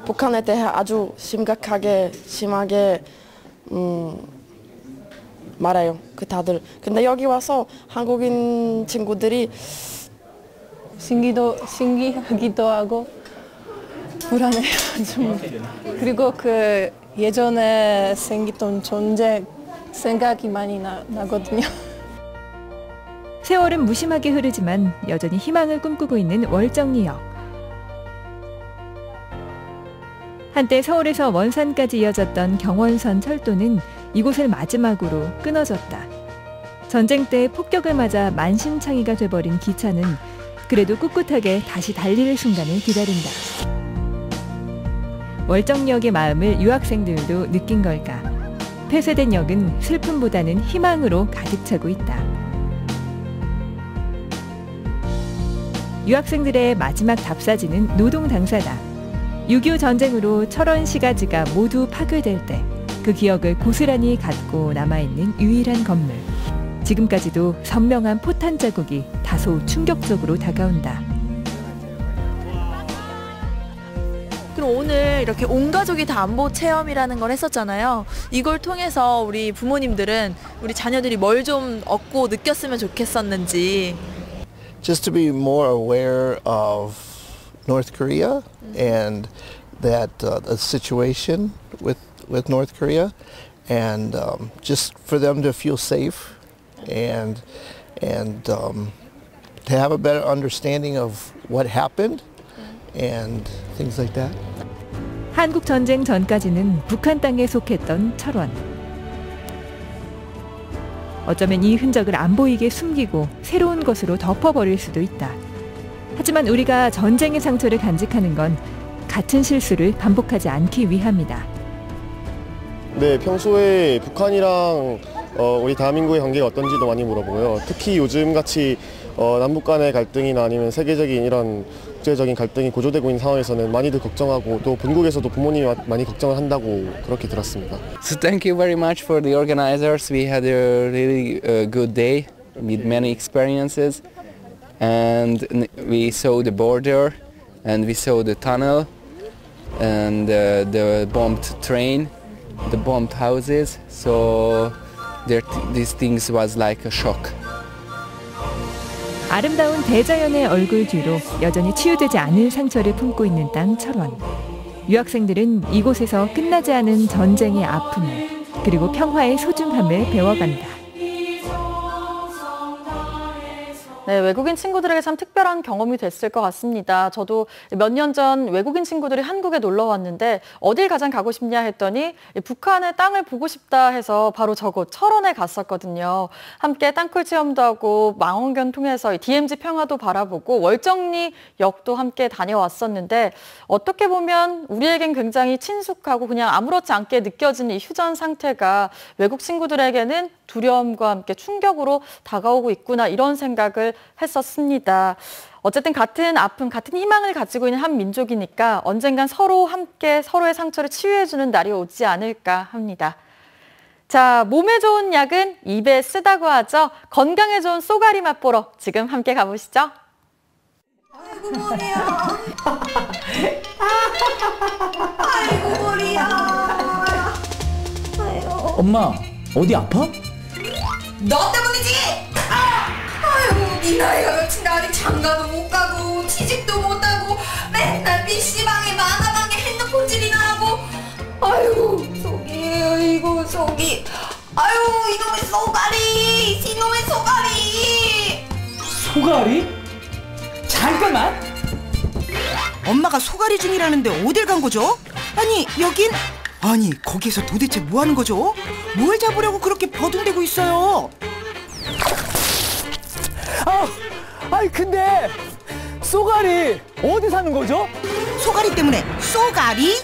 북한에 대해 아주 심하게 말해요. 그 다들. 근데 여기 와서 한국인 친구들이 신기하기도 하고 불안해요. 좀. 그리고 그 예전에 생겼던 전쟁 생각이 많이 나거든요. 세월은 무심하게 흐르지만 여전히 희망을 꿈꾸고 있는 월정리역. 한때 서울에서 원산까지 이어졌던 경원선 철도는 이곳을 마지막으로 끊어졌다. 전쟁 때 폭격을 맞아 만신창이가 돼버린 기차는 그래도 꿋꿋하게 다시 달릴 순간을 기다린다. 월정역의 마음을 유학생들도 느낀 걸까? 폐쇄된 역은 슬픔보다는 희망으로 가득 차고 있다. 유학생들의 마지막 답사지는 노동 당사다. 6.25 전쟁으로 철원 시가지가 모두 파괴될 때 그 기억을 고스란히 갖고 남아있는 유일한 건물. 지금까지도 선명한 포탄 자국이 다소 충격적으로 다가온다. 그럼 오늘 이렇게 온 가족이 다 안보 체험이라는 걸 했었잖아요. 이걸 통해서 우리 부모님들은 우리 자녀들이 뭘 좀 얻고 느꼈으면 좋겠었는지. Just to be more aware of North Korea and that the situation with North Korea, and just for them to feel safe and to have a better understanding of what happened and things like that. 한국 전쟁 전까지는 북한 땅에 속했던 철원. 어쩌면 이 흔적을 안 보이게 숨기고 새로운 것으로 덮어버릴 수도 있다. 하지만 우리가 전쟁의 상처를 간직하는 건 같은 실수를 반복하지 않기 위함이다. 네, 평소에 북한이랑 우리 대한민국의 관계가 어떤지도 많이 물어보고요. 특히 요즘같이 남북 간의 갈등이나 아니면 세계적인 이런 국제적인 갈등이 고조되고 있는 상황에서는 많이들 걱정하고 또 본국에서도 부모님이 많이 걱정을 한다고 그렇게 들었습니다. So thank you very much for the organizers. We had a really good day with many experiences, and we saw the border, and we saw the tunnel, and the bombed train, the bombed houses. So these things was like a shock. 아름다운 대자연의 얼굴 뒤로 여전히 치유되지 않을 상처를 품고 있는 땅 철원. 유학생들은 이곳에서 끝나지 않은 전쟁의 아픔을 그리고 평화의 소중함을 배워간다. 네, 외국인 친구들에게 참 특별한 경험이 됐을 것 같습니다. 저도 몇 년 전 외국인 친구들이 한국에 놀러 왔는데 어딜 가장 가고 싶냐 했더니 북한의 땅을 보고 싶다 해서 바로 저곳 철원에 갔었거든요. 함께 땅굴 체험도 하고 망원경 통해서 DMZ 평화도 바라보고 월정리 역도 함께 다녀왔었는데 어떻게 보면 우리에겐 굉장히 친숙하고 그냥 아무렇지 않게 느껴지는 이 휴전 상태가 외국 친구들에게는 두려움과 함께 충격으로 다가오고 있구나 이런 생각을 했었습니다. 어쨌든 같은 아픔, 같은 희망을 가지고 있는 한 민족이니까 언젠간 서로 함께 서로의 상처를 치유해주는 날이 오지 않을까 합니다. 자, 몸에 좋은 약은 입에 쓰다고 하죠. 건강에 좋은 쏘가리 맛보러 지금 함께 가보시죠. 아이고 머리야. 아이고 머리야. 아이고. 엄마, 어디 아파? 너 때문이지! 아이고, 네 나이가 몇인데 아직 장가도 못 가고 취직도 못 하고 맨날 PC방에 만화방에 핸드폰질이나 하고 아이고, 속이, 아이고, 속이. 아이고, 이놈의 쏘가리! 이놈의 쏘가리! 소가리? 잠깐만! 엄마가 소가리 중이라는데 어딜 간 거죠? 아니, 여긴? 아니, 거기에서 도대체 뭐 하는 거죠? 뭘 잡으려고 그렇게 버둥대고 있어요? 아이 근데 쏘가리 어디 사는 거죠? 소가리 때문에 쏘가리?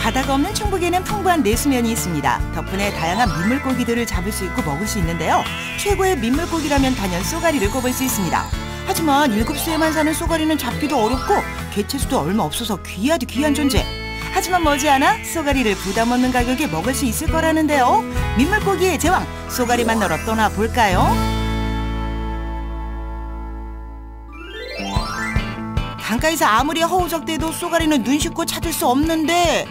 바다가 없는 충북에는 풍부한 내수면이 있습니다. 덕분에 다양한 민물고기들을 잡을 수 있고 먹을 수 있는데요. 최고의 민물고기라면 단연 쏘가리를 꼽을 수 있습니다. 하지만 7수에만 사는 쏘가리는 잡기도 어렵고 개체수도 얼마 없어서 귀하디 귀한 존재. 하지만 머지않아 쏘가리를 부담 없는 가격에 먹을 수 있을 거라는데요. 민물고기의 제왕, 쏘가리 만나러 떠나볼까요? 강가에서 아무리 허우적대도 쏘가리는 눈 씻고 찾을 수 없는데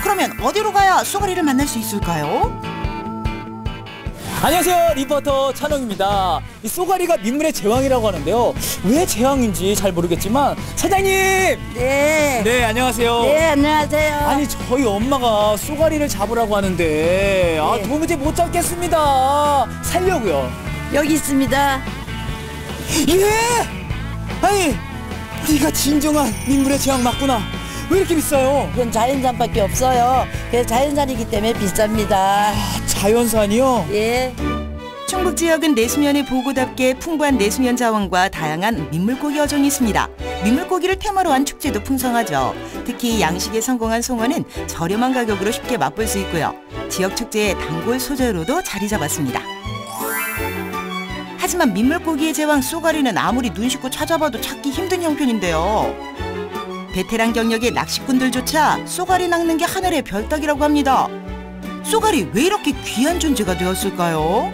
그러면 어디로 가야 쏘가리를 만날 수 있을까요? 안녕하세요, 리포터 찬홍입니다. 이 쏘가리가 민물의 제왕이라고 하는데요. 왜 제왕인지 잘 모르겠지만 사장님! 네, 안녕하세요. 네, 안녕하세요. 아니, 저희 엄마가 쏘가리를 잡으라고 하는데 도무지 못 잡겠습니다. 살려고요. 여기 있습니다. 예! 아니, 네가 진정한 민물의 제왕 맞구나. 왜 이렇게 비싸요? 그건 자연산밖에 없어요. 그래서 자연산이기 때문에 비쌉니다. 자연산이요? 예. 충북 지역은 내수면의 보고답게 풍부한 내수면 자원과 다양한 민물고기 어종이 있습니다. 민물고기를 테마로 한 축제도 풍성하죠. 특히 양식에 성공한 송어는 저렴한 가격으로 쉽게 맛볼 수 있고요. 지역 축제의 단골 소재로도 자리 잡았습니다. 하지만 민물고기의 제왕 쏘가리는 아무리 눈 씻고 찾아봐도 찾기 힘든 형편인데요. 베테랑 경력의 낚시꾼들조차 쏘가리 낚는 게 하늘의 별따기라고 합니다. 쏘가리 왜 이렇게 귀한 존재가 되었을까요?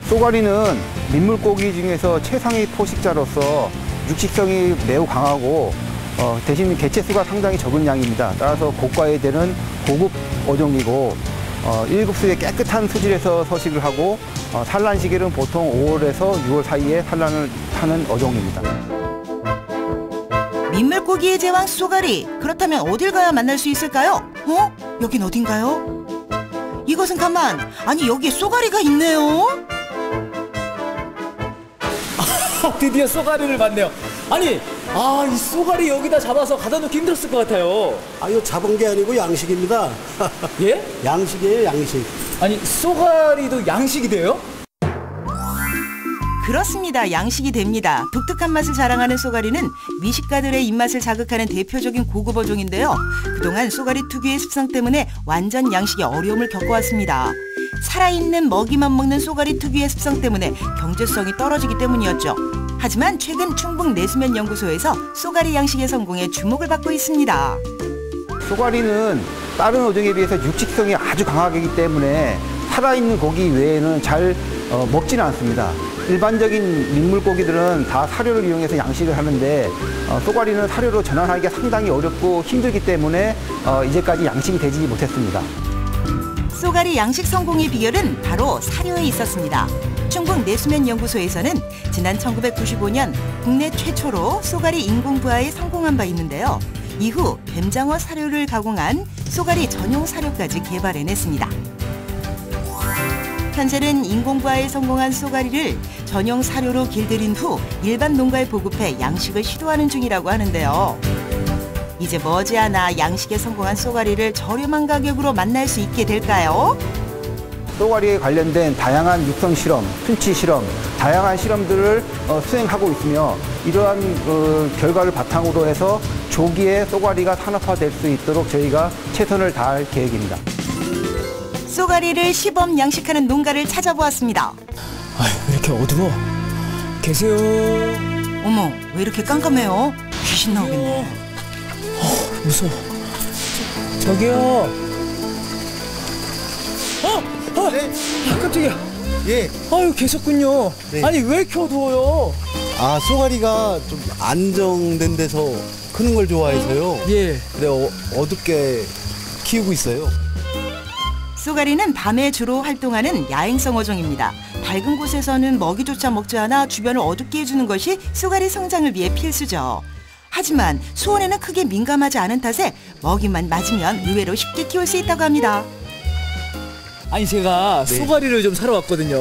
쏘가리는 민물고기 중에서 최상위 포식자로서 육식성이 매우 강하고 대신 개체수가 상당히 적은 양입니다. 따라서 고가에 되는 고급 어종이고 1급수의 깨끗한 수질에서 서식을 하고 산란 시기는 보통 5월에서 6월 사이에 산란을 하는 어종입니다. 민물고기의 제왕 쏘가리, 그렇다면 어딜 가야 만날 수 있을까요? 여긴 어딘가요? 이것은 가만, 아니 여기에 쏘가리가 있네요. 드디어 쏘가리를 봤네요. 아니, 아, 이 쏘가리 여기다 잡아서 가다 놓기 힘들었을 것 같아요. 아, 이거 잡은 게 아니고 양식입니다. 예? 양식이에요, 양식. 아니, 쏘가리도 양식이 돼요? 그렇습니다. 양식이 됩니다. 독특한 맛을 자랑하는 쏘가리는 미식가들의 입맛을 자극하는 대표적인 고급 어종인데요. 그동안 쏘가리 특유의 습성 때문에 완전 양식의 어려움을 겪어왔습니다. 살아있는 먹이만 먹는 쏘가리 특유의 습성 때문에 경제성이 떨어지기 때문이었죠. 하지만 최근 충북 내수면 연구소에서 쏘가리 양식의 성공에 주목을 받고 있습니다. 쏘가리는 다른 어종에 비해서 육식성이 아주 강하기 때문에 살아있는 고기 외에는 잘 먹지는 않습니다. 일반적인 민물고기들은 다 사료를 이용해서 양식을 하는데 쏘가리는 사료로 전환하기가 상당히 어렵고 힘들기 때문에 이제까지 양식이 되지 못했습니다. 쏘가리 양식 성공의 비결은 바로 사료에 있었습니다. 충북 내수면 연구소에서는 지난 1995년 국내 최초로 쏘가리 인공부화에 성공한 바 있는데요. 이후 뱀장어 사료를 가공한 쏘가리 전용 사료까지 개발해냈습니다. 현재는 인공부화에 성공한 쏘가리를 전용 사료로 길들인 후 일반 농가에 보급해 양식을 시도하는 중이라고 하는데요. 이제 머지않아 양식에 성공한 쏘가리를 저렴한 가격으로 만날 수 있게 될까요? 쏘가리에 관련된 다양한 육성 실험, 순치 실험, 다양한 실험들을 수행하고 있으며 이러한 결과를 바탕으로 해서 조기에 쏘가리가 산업화될 수 있도록 저희가 최선을 다할 계획입니다. 쏘가리를 시범 양식하는 농가를 찾아보았습니다. 왜 이렇게 어두워? 계세요? 어머, 왜 이렇게 깜깜해요? 귀신 나오겠네. 무서워. 저기요. 네. 깜짝이야. 예. 아유, 계셨군요. 네. 아니, 왜 이렇게 어두워요? 아, 쏘가리가 좀 안정된 데서 크는 걸 좋아해서요. 예. 그래, 어둡게 키우고 있어요. 쏘가리는 밤에 주로 활동하는 야행성 어종입니다. 밝은 곳에서는 먹이조차 먹지 않아 주변을 어둡게 해주는 것이 쏘가리 성장을 위해 필수죠. 하지만 수온에는 크게 민감하지 않은 탓에 먹이만 맞으면 의외로 쉽게 키울 수 있다고 합니다. 아니, 제가 네. 쏘가리를 좀 사러 왔거든요.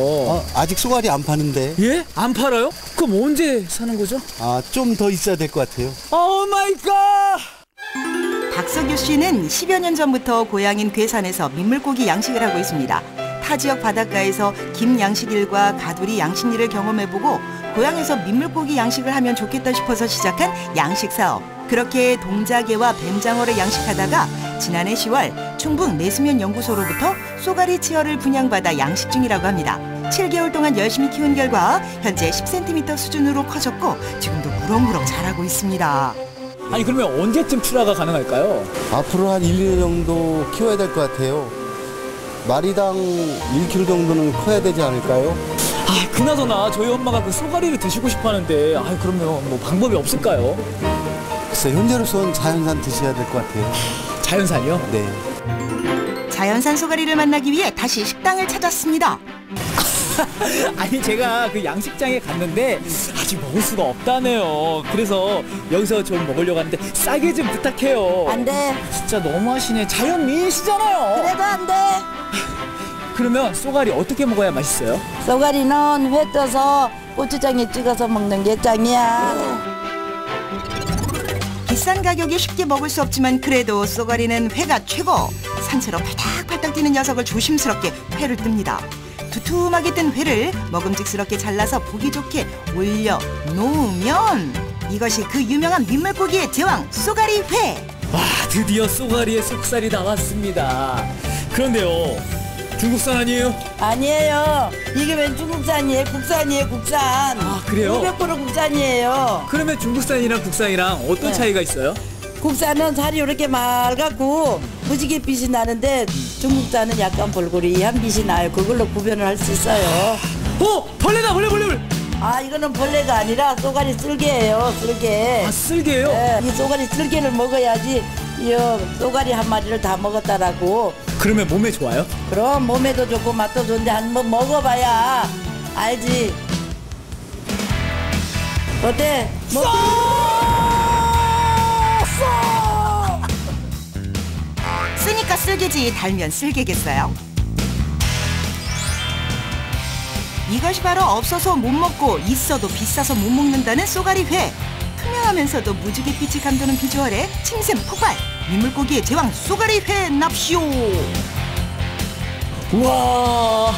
아직 쏘가리 안 파는데. 예? 안 팔아요? 그럼 언제 사는 거죠? 아, 좀 더 있어야 될 것 같아요. 오 마이 갓! 박석유 씨는 10여 년 전부터 고향인 괴산에서 민물고기 양식을 하고 있습니다. 타 지역 바닷가에서 김 양식일과 가두리 양식일을 경험해보고 고향에서 민물고기 양식을 하면 좋겠다 싶어서 시작한 양식 사업. 그렇게 동자개와 뱀장어를 양식하다가 지난해 10월 충북 내수면 연구소로부터 쏘가리 치어를 분양받아 양식 중이라고 합니다. 7개월 동안 열심히 키운 결과 현재 10cm 수준으로 커졌고 지금도 무럭무럭 자라고 있습니다. 아니, 그러면 언제쯤 출하가 가능할까요? 앞으로 한 1, 2년 정도 키워야 될 것 같아요. 마리당 1kg 정도는 커야 되지 않을까요? 아, 그나저나 저희 엄마가 그 쏘가리를 드시고 싶어 하는데, 그러면 뭐 방법이 없을까요? 글쎄, 현재로서는 자연산 드셔야 될 것 같아요. 자연산이요? 네. 자연산 쏘가리를 만나기 위해 다시 식당을 찾았습니다. 아니, 제가 그 양식장에 갔는데 아직 먹을 수가 없다네요. 그래서 여기서 좀 먹으려고 하는데 싸게 좀 부탁해요. 안 돼. 진짜 너무하시네. 자연 미인이시잖아요. 그래도 안 돼. 그러면 쏘가리 어떻게 먹어야 맛있어요? 쏘가리는 회 떠서 고추장에 찍어서 먹는 게 짱이야. 비싼 가격에 쉽게 먹을 수 없지만 그래도 쏘가리는 회가 최고. 산채로 팔딱팔딱 뛰는 녀석을 조심스럽게 회를 뜹니다. 두툼하게 뜬 회를 먹음직스럽게 잘라서 보기 좋게 올려 놓으면 이것이 그 유명한 민물고기의 제왕 쏘가리 회. 와, 드디어 쏘가리의 속살이 나왔습니다. 그런데요, 중국산 아니에요? 아니에요. 이게 웬 중국산이에요? 국산이에요, 국산. 아, 그래요? 500% 국산이에요. 그러면 중국산이랑 국산이랑 어떤 차이가 있어요? 국산은 살이 이렇게 맑았고 무지개 빛이 나는데 중국산은 약간 볼고리한 빛이 나요. 그걸로 구별을 할 수 있어요. 벌레다, 벌레. 아, 이거는 벌레가 아니라 쏘가리 쓸개예요, 쓸개. 아, 쓸개요? 네, 이 쏘가리 쓸개를 먹어야지 이 쏘가리 한 마리를 다 먹었다라고. 그러면 몸에 좋아요? 그럼 몸에도 좋고 맛도 좋은데 한번 먹어봐야 알지. 어때? 쓰니까 쓸개지 달면 쓸개겠어요? 이것이 바로 없어서 못 먹고 있어도 비싸서 못 먹는다는 쏘가리 회. 투명하면서도 무지갯빛이 감도는 비주얼에 침샘 폭발! 민물고기의 제왕 쏘가리회 납시오! 우와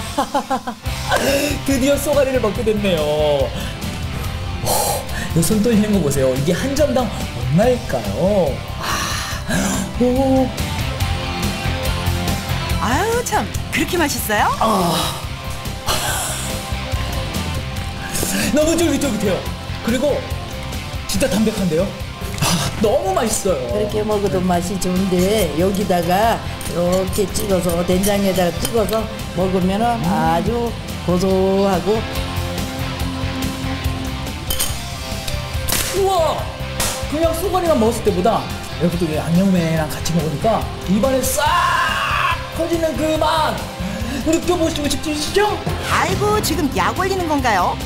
드디어 쏘가리를 먹게 됐네요. 이 손 떨리는 거 보세요. 이게 한 점당 얼마일까요? 아유 참 그렇게 맛있어요? 너무 쫄깃쫄깃해요. 그리고 진짜 담백한데요? 너무 맛있어요. 그렇게 먹어도 맛이 좋은데 여기다가 이렇게 찍어서 된장에다가 찍어서 먹으면 아주 고소하고. 우와! 그냥 쏘가리만 먹었을 때보다 이렇게 또 양념에랑 같이 먹으니까 입안에 싹 퍼지는 그 맛 느껴보시고 싶으시죠? 아이고 지금 약 올리는 건가요?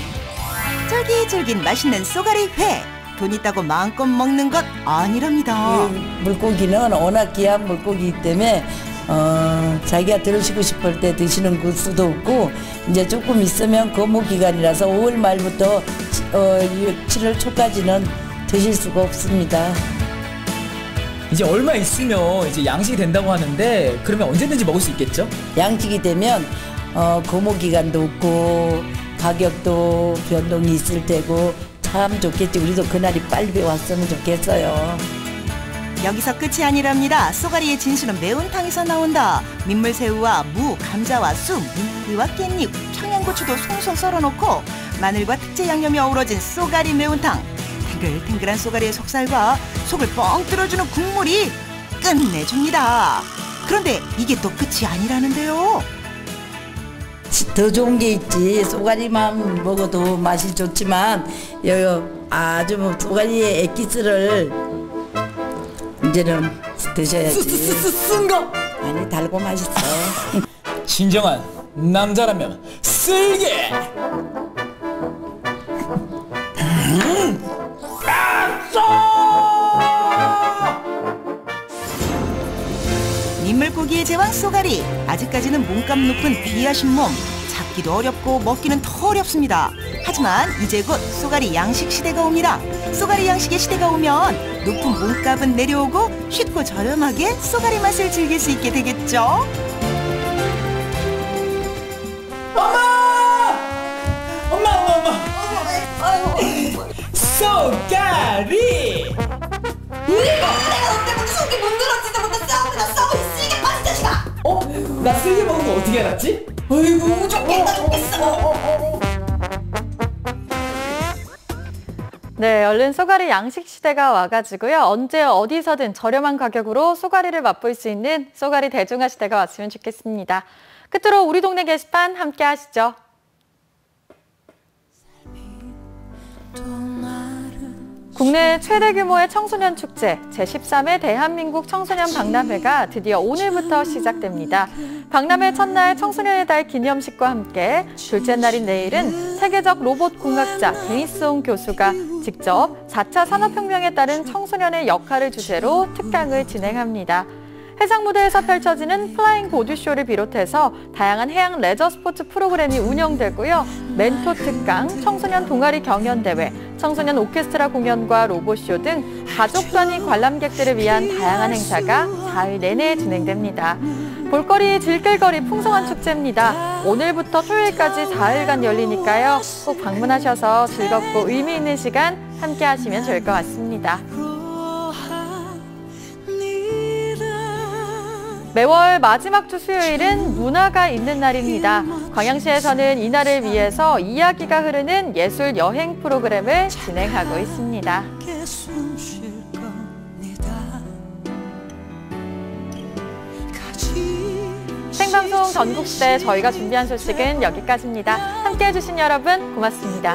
쫄깃쫄깃 맛있는 쏘가리회 돈 있다고 마음껏 먹는 것 아니랍니다. 물고기는 워낙 귀한 물고기이기 때문에 자기가 드시고 싶을 때 드시는 그 수도 없고 이제 조금 있으면 거무기간이라서 5월 말부터 7월 초까지는 드실 수가 없습니다. 이제 얼마 있으면 이제 양식이 된다고 하는데 그러면 언제든지 먹을 수 있겠죠? 양식이 되면 거무기간도 없고 가격도 변동이 있을 테고 참 좋겠지. 우리도 그날이 빨리 왔으면 좋겠어요. 여기서 끝이 아니랍니다. 쏘가리의 진수는 매운탕에서 나온다. 민물새우와 무, 감자와 쑥, 민트와 깻잎, 청양고추도 송송 썰어놓고 마늘과 특제 양념이 어우러진 쏘가리 매운탕. 탱글탱글한 쏘가리의 속살과 속을 뻥 뚫어주는 국물이 끝내줍니다. 그런데 이게 또 끝이 아니라는데요. 더 좋은 게 있지. 쏘가리만 먹어도 맛이 좋지만 아주 쏘가리의 액기스를 이제는 드셔야지. 쓴 거? 아니 달고 맛있어. 진정한 남자라면 쓸게. 민물고기의 제왕 쏘가리. 아직까지는 몸값 높은 귀하신 몸. 잡기도 어렵고 먹기는 더 어렵습니다. 하지만 이제 곧 쏘가리 양식 시대가 옵니다. 쏘가리 양식의 시대가 오면 높은 몸값은 내려오고 쉽고 저렴하게 쏘가리 맛을 즐길 수 있게 되겠죠. 엄마! 쏘가리! 내가 너 때문에 속이 문드러지지 못해 싸우고 있으니까 빠진 자식아! 나 쓸개 먹은 거 어떻게 알았지? 아이고 좋겠어. 네, 얼른 쏘가리 양식 시대가 와가지고요. 언제 어디서든 저렴한 가격으로 쏘가리를 맛볼 수 있는 쏘가리 대중화 시대가 왔으면 좋겠습니다. 끝으로 우리 동네 게시판 함께 하시죠. 국내 최대 규모의 청소년 축제 제13회 대한민국 청소년 박람회가 드디어 오늘부터 시작됩니다. 박람회 첫날 청소년의 달 기념식과 함께 둘째 날인 내일은 세계적 로봇 공학자 데니스옹 교수가 직접 4차 산업혁명에 따른 청소년의 역할을 주제로 특강을 진행합니다. 해상 무대에서 펼쳐지는 플라잉 보드쇼를 비롯해서 다양한 해양 레저 스포츠 프로그램이 운영되고요. 멘토 특강, 청소년 동아리 경연대회, 청소년 오케스트라 공연과 로봇쇼 등 가족 단위 관람객들을 위한 다양한 행사가 4일 내내 진행됩니다. 볼거리, 질길거리 풍성한 축제입니다. 오늘부터 토요일까지 4일간 열리니까요. 꼭 방문하셔서 즐겁고 의미 있는 시간 함께 하시면 좋을 것 같습니다. 매월 마지막 주 수요일은 문화가 있는 날입니다. 광양시에서는 이날을 위해서 이야기가 흐르는 예술 여행 프로그램을 진행하고 있습니다. 생방송 전국시대 저희가 준비한 소식은 여기까지입니다. 함께해 주신 여러분 고맙습니다.